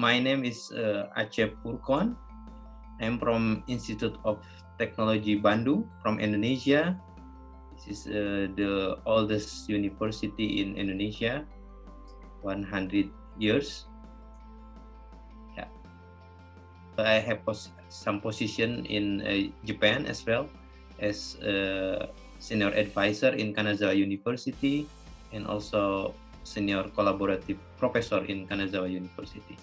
My name is Acep Purkon. I'm from Institute of Technology Bandung from Indonesia. This is the oldest university in Indonesia, 100 years. Yeah. I have some position in Japan as well as senior advisor in Kanazawa University and also senior collaborative professor in Kanazawa University.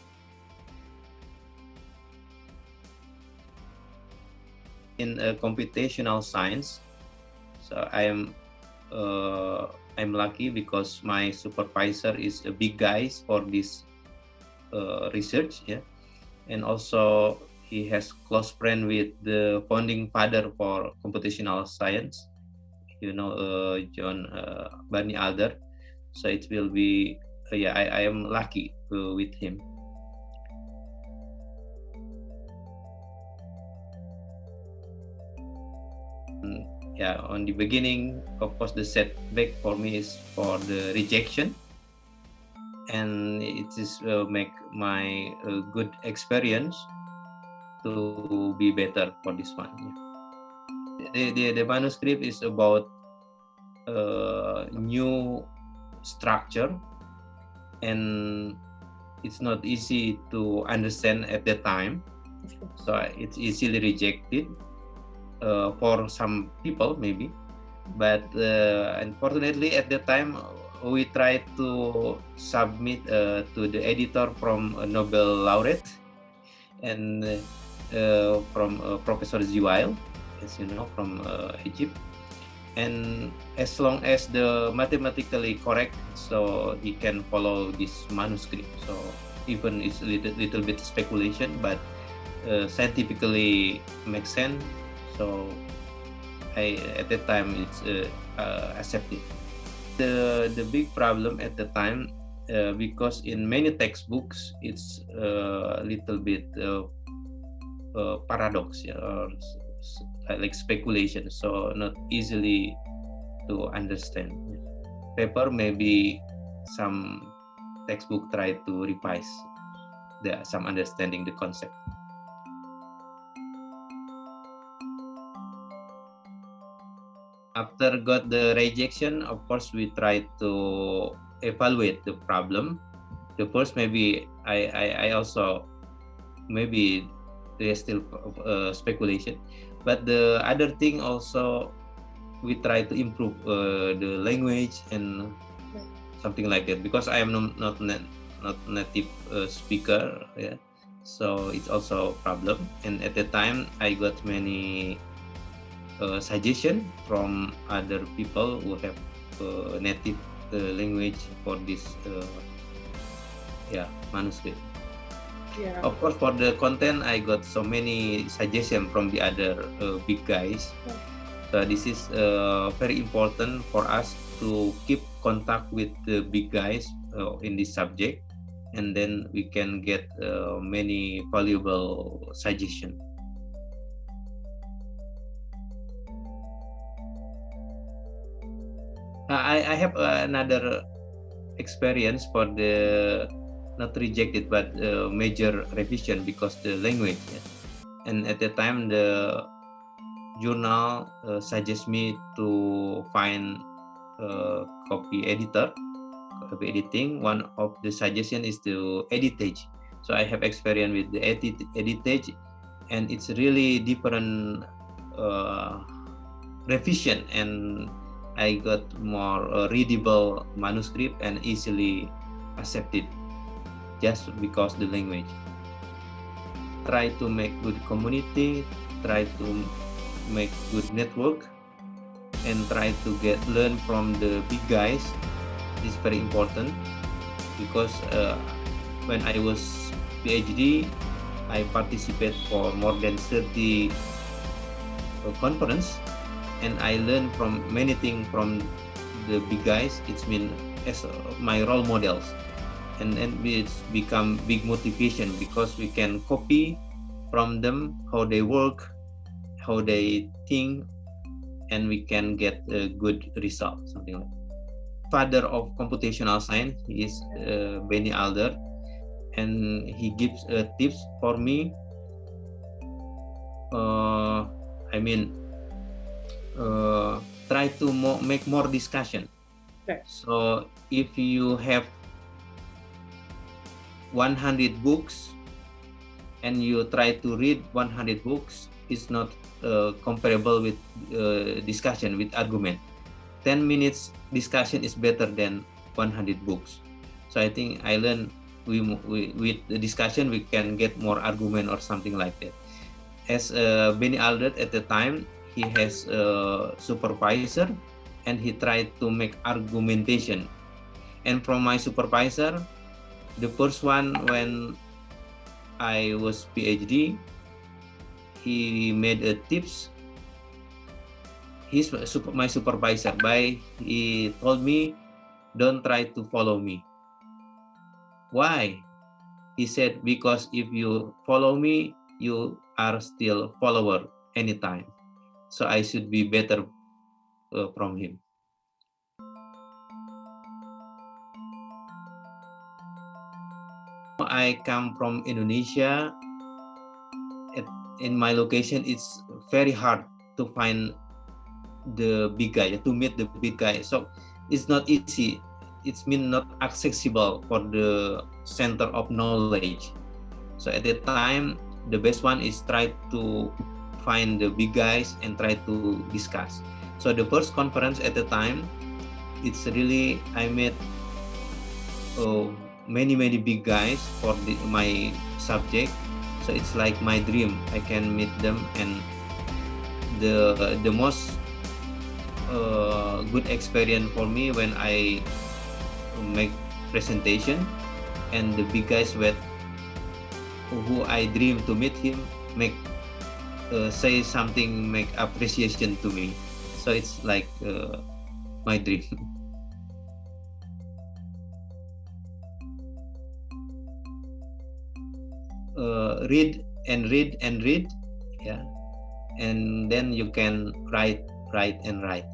In computational science, so I'm lucky because my supervisor is a big guy for this research, yeah, and also he has close friend with the founding father for computational science, John Barney Alder. So it will be, I am lucky with him. Yeah, on the beginning, of course, the setback for me is for the rejection, and it is make my good experience to be better for this one. Yeah. The manuscript is about new structure, and it's not easy to understand at the time, so it's easily rejected. For some people maybe, but unfortunately at the time we tried to submit to the editor from a Nobel laureate and from Professor Ziwail, as you know, from Egypt, and as long as the mathematically correct, so he can follow this manuscript. So even it's little bit speculation, but scientifically makes sense. So at that time it's accepted. The big problem at the time, because in many textbooks it's a little bit paradox, or like speculation, so not easily to understand. Paper maybe some textbook try to revise some understanding the concept. After got the rejection, of course, we try to evaluate the problem. The first, maybe I also, maybe there's still speculation, but the other thing also, we try to improve the language and something like that, because I am not native speaker, yeah. So it's also a problem. And at the time, I got many suggestion from other people who have native language for this manuscript. Yeah. Of course, for the content, I got so many suggestions from the other big guys. Yeah. So this is very important for us to keep contact with the big guys in this subject, and then we can get many valuable suggestions. I have another experience for the not rejected but major revision because the language, yeah. And at the time the journal suggests me to find copy editing. One of the suggestion is to editage. So I have experience with the editage, and it's really different revision, and I got more readable manuscript and easily accepted just because the language. Try to make good community, try to make good network, and try to learn from the big guys. This is very important, because when I was PhD, I participate for more than 30 conference, and I learned from many things from the big guys. It's been as my role models, and it's become big motivation, because we can copy from them how they work, how they think, and we can get a good result, something like that. Father of computational science is Barney Alder, and he gives tips for me. Try to make more discussion. Right. So if you have 100 books and you try to read 100 books, it's not comparable with discussion, with argument. 10 minutes discussion is better than 100 books. So I think I learned with the discussion we can get more argument or something like that. As Benny Aldert at the time, he has a supervisor and he tried to make argumentation. And from my supervisor, the first one when I was PhD, he made a tips. He's my supervisor, but he told me, don't try to follow me. Why? He said, because if you follow me, you are still follower anytime. So I should be better from him. I come from Indonesia. In my location, it's very hard to find the big guy, to meet the big guy. So it's not easy. It's not accessible for the center of knowledge. So at that time, the best one is try to find the big guys and try to discuss. So the first conference at the time, it's really, I met many big guys for my subject. So it's like my dream. I can meet them, and the most good experience for me when I make presentation and the big guys who I dream to meet him say something, make appreciation to me. So it's like my dream. Read and read and read, yeah, and then you can write and write.